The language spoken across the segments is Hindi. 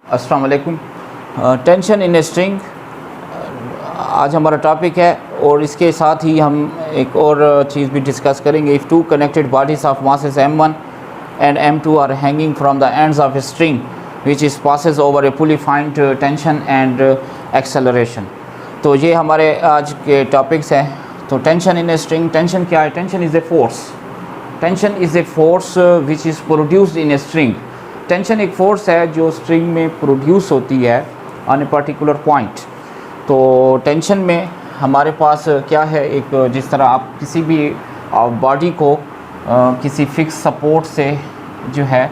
अस्सलाम वालेकुम। टेंशन इन ए स्ट्रिंग आज हमारा टॉपिक है और इसके साथ ही हम एक और चीज़ भी डिस्कस करेंगे। If two connected bodies of masses m1 and m2 are hanging from the ends of a string which is passes over a pulley, find tension and acceleration। तो ये हमारे आज के टॉपिक्स हैं। तो tension in a string, tension क्या है? Tension is a force. Tension is a force which is produced in a string. Tension एक फ़ोर्स है जो स्ट्रिंग में प्रोड्यूस होती है ऑन ए पर्टिकुलर पॉइंट। तो टेंशन में हमारे पास क्या है, एक जिस तरह आप किसी भी बॉडी को किसी फिक्स सपोर्ट से जो है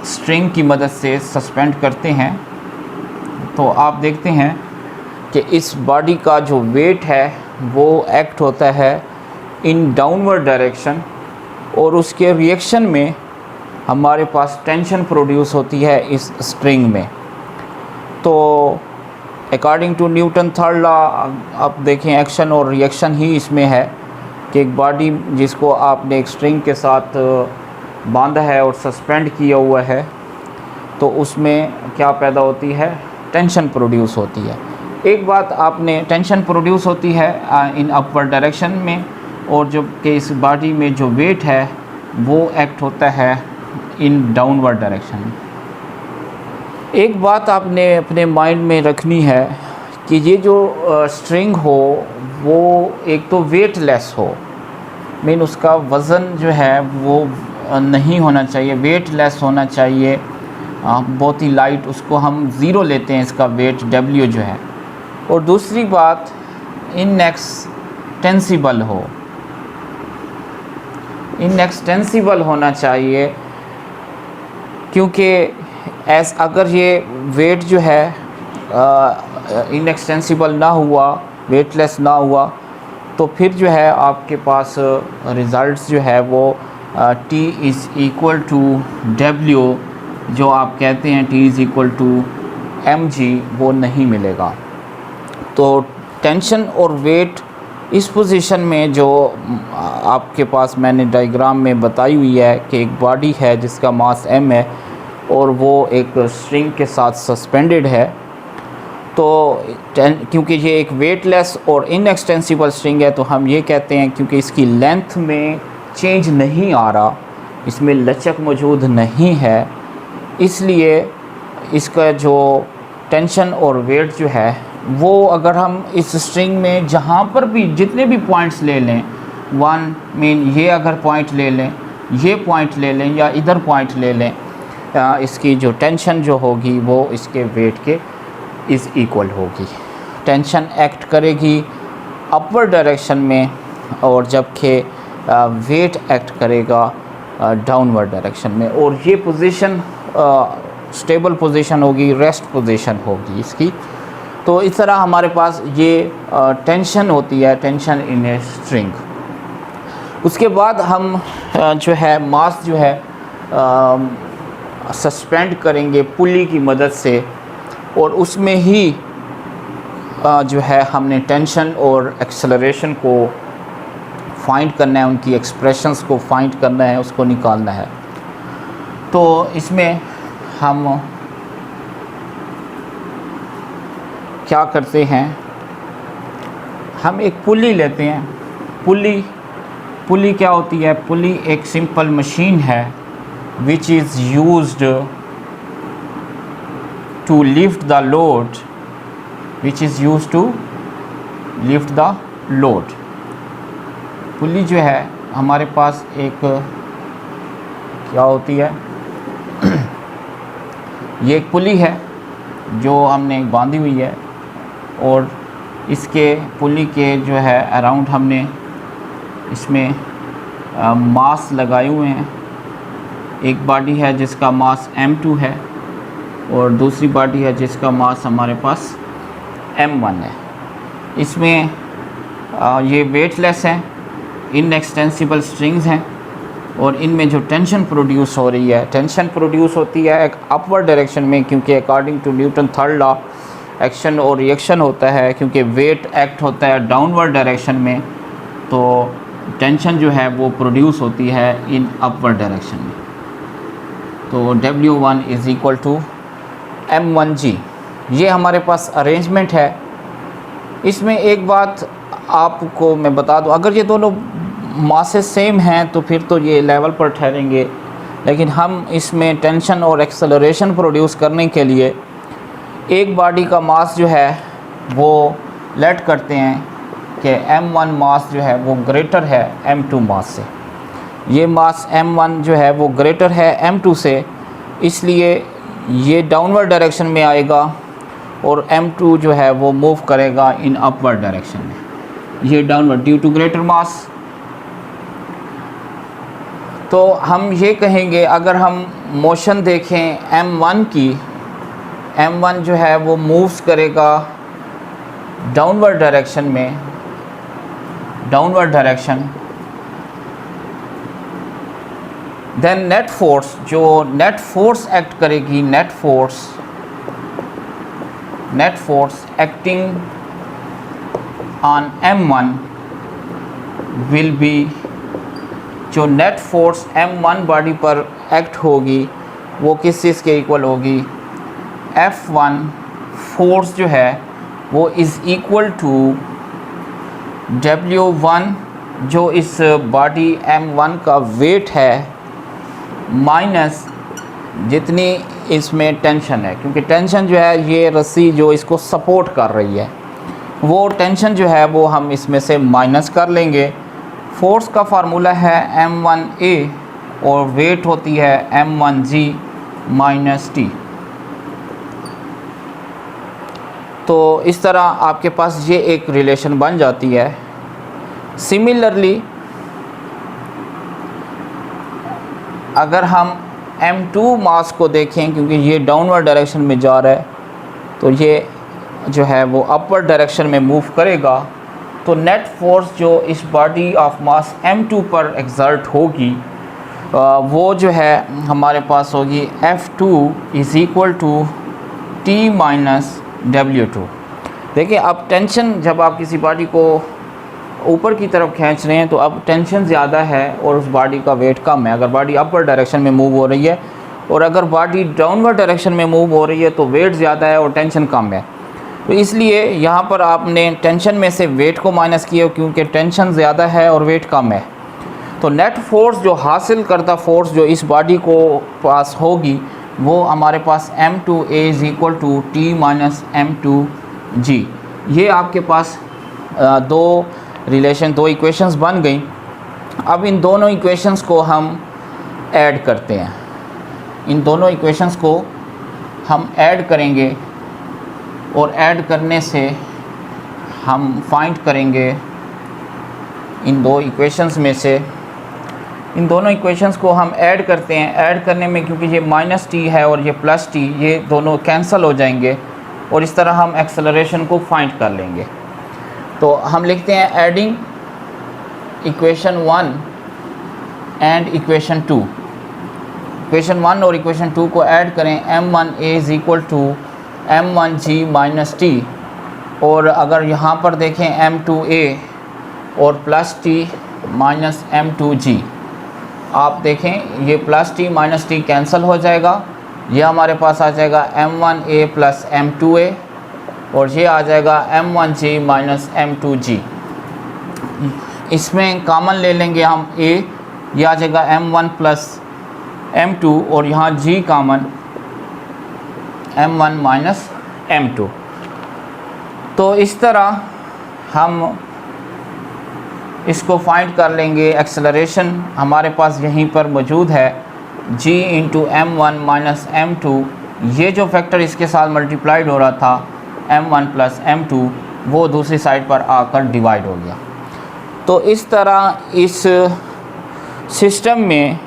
स्ट्रिंग की मदद से सस्पेंड करते हैं, तो आप देखते हैं कि इस बॉडी का जो वेट है वो एक्ट होता है इन डाउनवर्ड डायरेक्शन और उसके रिएक्शन में हमारे पास टेंशन प्रोड्यूस होती है इस स्ट्रिंग में। तो according to Newton third law आप देखें, एक्शन और रिएक्शन ही इसमें है कि एक बॉडी जिसको आपने एक स्ट्रिंग के साथ बांधा है और सस्पेंड किया हुआ है, तो उसमें क्या पैदा होती है? टेंशन प्रोड्यूस होती है। एक बात आपने, टेंशन प्रोड्यूस होती है इन अपवर्ड डायरेक्शन में, और जो कि इस बॉडी में जो वेट है वो एक्ट होता है इन डाउनवर्ड डायरेक्शन में। एक बात आपने अपने माइंड में रखनी है कि ये जो स्ट्रिंग हो वो एक तो वेटलेस हो, मीन उसका वज़न जो है वो नहीं होना चाहिए, वेटलेस होना चाहिए, बहुत ही लाइट, उसको हम ज़ीरो लेते हैं इसका वेट W जो है। और दूसरी बात, इनएक्सटेंसिबल हो, इनएक्सटेंसिबल होना चाहिए, क्योंकि अगर ये वेट जो है इनएक्सटेंसिबल ना हुआ, वेटलेस ना हुआ, तो फिर जो है आपके पास रिज़ल्ट्स जो है वो T is equal to W, जो आप कहते हैं T is equal to mg, वो नहीं मिलेगा। तो टेंशन और वेट इस पोजीशन में जो आपके पास मैंने डायग्राम में बताई हुई है कि एक बॉडी है जिसका मास m है और वो एक स्ट्रिंग के साथ सस्पेंडेड है, तो क्योंकि ये एक वेटलेस और इनएक्सटेंसिबल स्ट्रिंग है, तो हम ये कहते हैं क्योंकि इसकी लेंथ में चेंज नहीं आ रहा, इसमें लचक मौजूद नहीं है, इसलिए इसका जो टेंशन और वेट जो है वो अगर हम इस स्ट्रिंग में जहाँ पर भी जितने भी पॉइंट्स ले लें, वन मीन ये अगर पॉइंट ले लें, ये पॉइंट ले लें या इधर पॉइंट ले लें, इसकी जो टेंशन जो होगी वो इसके वेट के इज़ इक्वल होगी। टेंशन एक्ट करेगी अपवर्ड डायरेक्शन में और जबकि वेट एक्ट करेगा डाउनवर्ड डायरेक्शन में, और ये पोजीशन स्टेबल पोजीशन होगी, रेस्ट पोजीशन होगी इसकी। तो इस तरह हमारे पास ये टेंशन होती है, टेंशन इन ए स्ट्रिंग। उसके बाद हम जो है मास जो है सस्पेंड करेंगे पुली की मदद से, और उसमें ही जो है हमने टेंशन और एक्सेलरेशन को फाइंड करना है, उनकी एक्सप्रेशंस को फाइंड करना है, उसको निकालना है। तो इसमें हम क्या करते हैं, हम एक पुली लेते हैं। पुली क्या होती है? पुली एक सिंपल मशीन है which is used to lift the load, which is used to lift the load। पुली जो है हमारे पास एक क्या होती है, ये एक पुली है जो हमने बांधी हुई है, और इसके पुली के जो है अराउंड हमने इसमें मास लगाए हुए हैं। एक बॉडी है जिसका मास m2 है और दूसरी बॉडी है जिसका मास हमारे पास m1 है। इसमें ये वेटलेस हैं, इनएक्सटेंसिबल स्ट्रिंग्स हैं, और इनमें जो टेंशन प्रोड्यूस हो रही है, टेंशन प्रोड्यूस होती है एक अपवर्ड डायरेक्शन में, क्योंकि according to Newton third law action और रिएक्शन होता है, क्योंकि वेट एक्ट होता है डाउनवर्ड डायरेक्शन में, तो टेंशन जो है वो प्रोड्यूस होती है इन अपवर्ड डायरेक्शन में। तो W1 is equal to M1G। ये हमारे पास अरेंजमेंट है। इसमें एक बात आपको मैं बता दूं, अगर ये दोनों मासेस सेम हैं तो फिर तो ये लेवल पर ठहरेंगे, लेकिन हम इसमें टेंशन और एक्सेलरेशन प्रोड्यूस करने के लिए एक बॉडी का मास जो है वो लेट करते हैं कि M1 मास जो है वो ग्रेटर है M2 मास से। ये मास M1 जो है वो ग्रेटर है M2 से, इसलिए ये डाउनवर्ड डायरेक्शन में आएगा और M2 जो है वो मूव करेगा इन अपवर्ड डायरेक्शन में, ये डाउनवर्ड ड्यू टू ग्रेटर मास। तो हम ये कहेंगे, अगर हम मोशन देखें M1 की, M1 जो है वो मूव्स करेगा डाउनवर्ड डायरेक्शन में, downward direction. Then net force, जो नेट फोर्स एक्ट करेगी, net force acting on M1 will be, जो नेट फोर्स M1 बॉडी पर एक्ट होगी वो किस चीज़ के इक्वल होगी, F1 फोर्स जो है वो इज़ इक्वल टू W1 जो इस बॉडी M1 का वेट है माइनस जितनी इसमें टेंशन है, क्योंकि टेंशन जो है ये रस्सी जो इसको सपोर्ट कर रही है, वो टेंशन जो है वो हम इसमें से माइनस कर लेंगे। फोर्स का फार्मूला है M1A और वेट होती है M1G माइनस T। तो इस तरह आपके पास ये एक रिलेशन बन जाती है। सिमिलरली अगर हम M2 मास को देखें, क्योंकि ये डाउनवर्ड डायरेक्शन में जा रहा है तो ये जो है वो अपवर्ड डायरेक्शन में मूव करेगा, तो नेट फोर्स जो इस बॉडी ऑफ मास M2 पर एक्सर्ट होगी वो जो है हमारे पास होगी F2 is equal to T minus W2। देखिए, अब टेंशन जब आप किसी बॉडी को ऊपर की तरफ खींच रहे हैं तो अब टेंशन ज़्यादा है और उस बॉडी का वेट कम है। अगर बॉडी अपवर्ड डायरेक्शन में मूव हो रही है और अगर बॉडी डाउनवर्ड डायरेक्शन में मूव हो रही है तो वेट ज़्यादा है और टेंशन कम है। तो इसलिए यहाँ पर आपने टेंशन में से वेट को माइनस किया, क्योंकि टेंशन ज़्यादा है और वेट कम है। तो नेट फोर्स जो हासिल करता फोर्स जो इस बॉडी को पास होगी वो हमारे पास M2A is equal to T minus M2G। ये आपके पास दो इक्वेशंस बन गई। अब इन दोनों इक्वेशंस को हम ऐड करते हैं, इन दोनों इक्वेशंस को हम ऐड करेंगे और ऐड करने से हम फाइंड करेंगे इन दो इक्वेशंस में से, इन दोनों इक्वेशंस को हम ऐड करते हैं। ऐड करने में क्योंकि ये माइनस टी है और ये प्लस टी, ये दोनों कैंसिल हो जाएंगे और इस तरह हम एक्सेलरेशन को फाइंड कर लेंगे। तो हम लिखते हैं adding equation 1 and equation 2। Equation 1 और इक्वेशन 2 को ऐड करें, M1A is equal to M1G minus T, और अगर यहाँ पर देखें M2A और प्लस T माइनस M2G, आप देखें ये plus T minus T cancel हो जाएगा, ये हमारे पास आ जाएगा M1A प्लस M2A और ये आ जाएगा M1G माइनस M2G। इसमें कॉमन ले लेंगे हम A, ये आ जाएगा M1 प्लस M2 और यहाँ G common M1 minus M2। तो इस तरह हम इसको फाइंड कर लेंगे। एक्सेलरेशन हमारे पास यहीं पर मौजूद है, G into M1 minus M2, ये जो फैक्टर इसके साथ मल्टीप्लाइड हो रहा था M1 प्लस M2 वो दूसरी साइड पर आकर डिवाइड हो गया। तो इस तरह इस सिस्टम में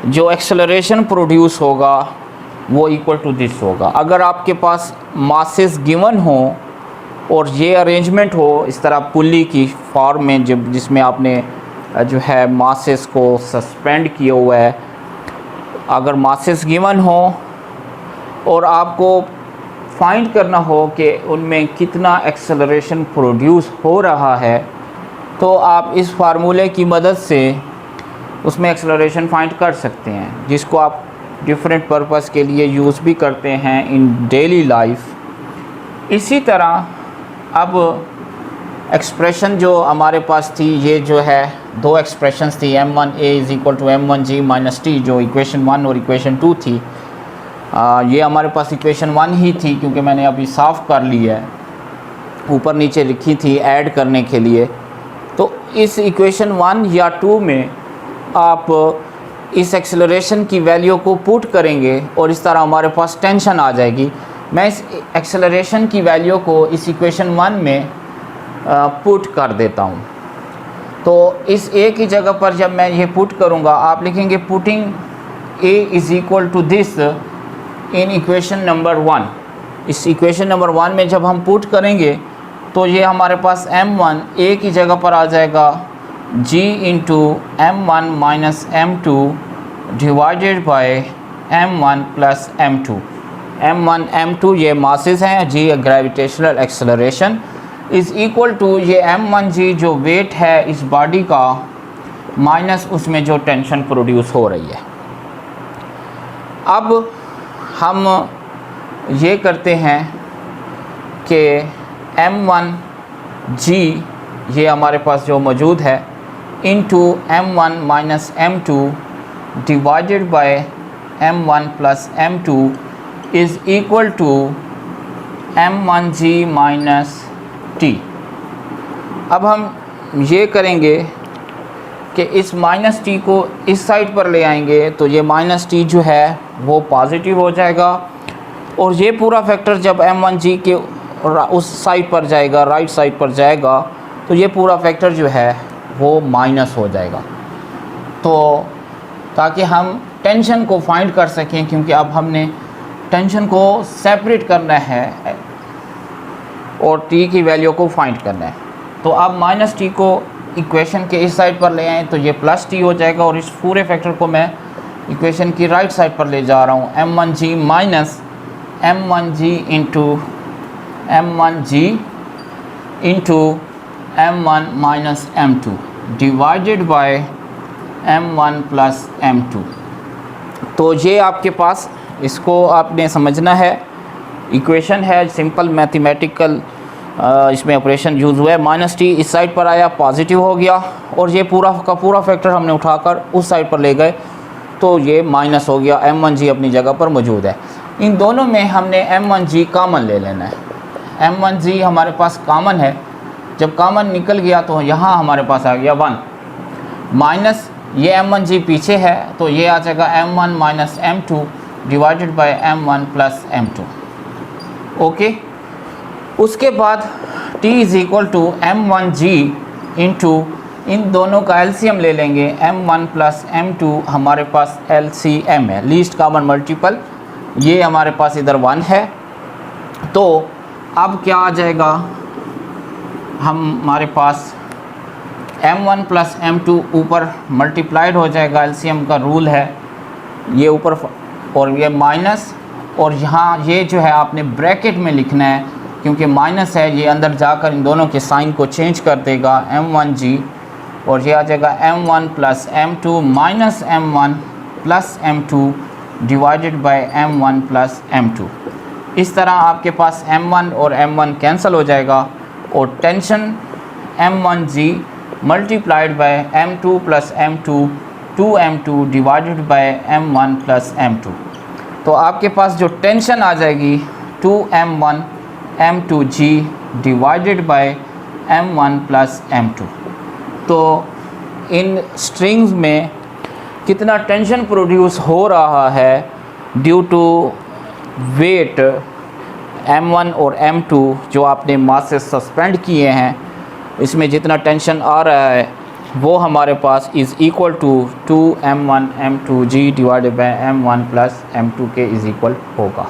जो एक्सेलरेशन प्रोड्यूस होगा वो इक्वल टू दिस होगा। अगर आपके पास मासेस गिवन हो और ये अरेंजमेंट हो इस तरह पुली की फॉर्म में, जब जिसमें आपने जो है मासेस को सस्पेंड किया हुआ है, अगर मासेस गिवन हो और आपको फाइंड करना हो कि उनमें कितना एक्सेलरेशन प्रोड्यूस हो रहा है, तो आप इस फार्मूले की मदद से उसमें एक्सेलरेशन फाइंड कर सकते हैं, जिसको आप डिफरेंट पर्पस के लिए यूज़ भी करते हैं इन डेली लाइफ। इसी तरह अब एक्सप्रेशन जो हमारे पास थी, ये जो है दो एक्सप्रेशंस थी, m1a is equal to m1g minus T, जो इक्वेशन 1 और इक्वेशन 2 थी। ये हमारे पास इक्वेशन 1 ही थी क्योंकि मैंने अभी साफ़ कर ली है, ऊपर नीचे लिखी थी ऐड करने के लिए। तो इस इक्वेशन 1 या 2 में आप इस एक्सेलरेशन की वैल्यू को पुट करेंगे और इस तरह हमारे पास टेंशन आ जाएगी। मैं इस एक्सेलरेशन की वैल्यू को इस इक्वेशन 1 में पुट कर देता हूँ। तो इस a की जगह पर जब मैं ये पुट करूँगा, आप लिखेंगे putting a is equal to this in equation number 1। इस इक्वेशन नंबर 1 में जब हम पुट करेंगे तो ये हमारे पास m1 a की जगह पर आ जाएगा g into m1 minus m2 divided by m1 plus m2। m1 m2 ये मासेस हैं, g gravitational acceleration is equal to ये m1g जो वेट है इस बॉडी का माइनस उसमें जो टेंशन प्रोड्यूस हो रही है। अब हम ये करते हैं कि m1g ये हमारे पास जो मौजूद है into m1 minus m2 divided by m1 plus m2 is equal to m1g minus T. अब हम ये करेंगे कि इस माइनस टी को इस साइड पर ले आएंगे तो ये माइनस टी जो है वो पॉजिटिव हो जाएगा और ये पूरा फैक्टर जब m1g के उस साइड पर जाएगा, राइट साइड पर जाएगा, तो ये पूरा फैक्टर जो है वो माइनस हो जाएगा। तो ताकि हम टेंशन को फाइंड कर सकें, क्योंकि अब हमने टेंशन को सेपरेट करना है और t की वैल्यू को फाइंड करना है। तो अब माइनस टी को इक्वेशन के इस साइड पर ले आएँ तो ये प्लस टी हो जाएगा और इस पूरे फैक्टर को मैं इक्वेशन की राइट साइड पर ले जा रहा हूँ। m1g minus m1g into m1g into m1 minus m2 divided by m1 plus m2। तो ये आपके पास, इसको आपने समझना है, इक्वेशन है सिंपल मैथमेटिकल, इसमें ऑपरेशन यूज़ हुआ है। माइनस टी इस साइड पर आया, पॉजिटिव हो गया और ये पूरा का पूरा फैक्टर हमने उठाकर उस साइड पर ले गए तो ये माइनस हो गया। m1g अपनी जगह पर मौजूद है। इन दोनों में हमने m1g कॉमन ले लेना है। m1g हमारे पास कॉमन है, जब कॉमन निकल गया तो यहाँ हमारे पास आ गया 1 माइनस ये m1g पीछे है तो ये आ जाएगा m1 minus m2 divided by m1 plus m2। Okay, उसके बाद t is equal to m1g into इन दोनों का एलसीएम ले लेंगे। m1 प्लस m2 हमारे पास एलसीएम है, लीस्ट कॉमन मल्टीपल, ये हमारे पास इधर 1 है। तो अब क्या आ जाएगा, हमारे पास m1 प्लस m2 ऊपर मल्टीप्लाइड हो जाएगा, एलसीएम का रूल है, ये ऊपर और ये माइनस, और यहाँ ये जो है आपने ब्रैकेट में लिखना है क्योंकि माइनस है, ये अंदर जाकर इन दोनों के साइन को चेंज कर देगा m1g और ये आ जाएगा m1 plus m2 minus m1 plus m2 divided by m1 plus m2। इस तरह आपके पास m1 और m1 कैंसिल हो जाएगा और tension m1g multiplied by m2 plus m2 2m2 divided by m1 plus m2। तो आपके पास जो टेंशन आ जाएगी 2m1 m2g divided by m1 plus m2। तो इन स्ट्रिंग्स में कितना टेंशन प्रोड्यूस हो रहा है ड्यू टू वेट m1 और m2 जो आपने मास से सस्पेंड किए हैं, इसमें जितना टेंशन आ रहा है वो हमारे पास is equal to 2m1 m2g divided by m1 plus m2 के इज़ इक्वल होगा।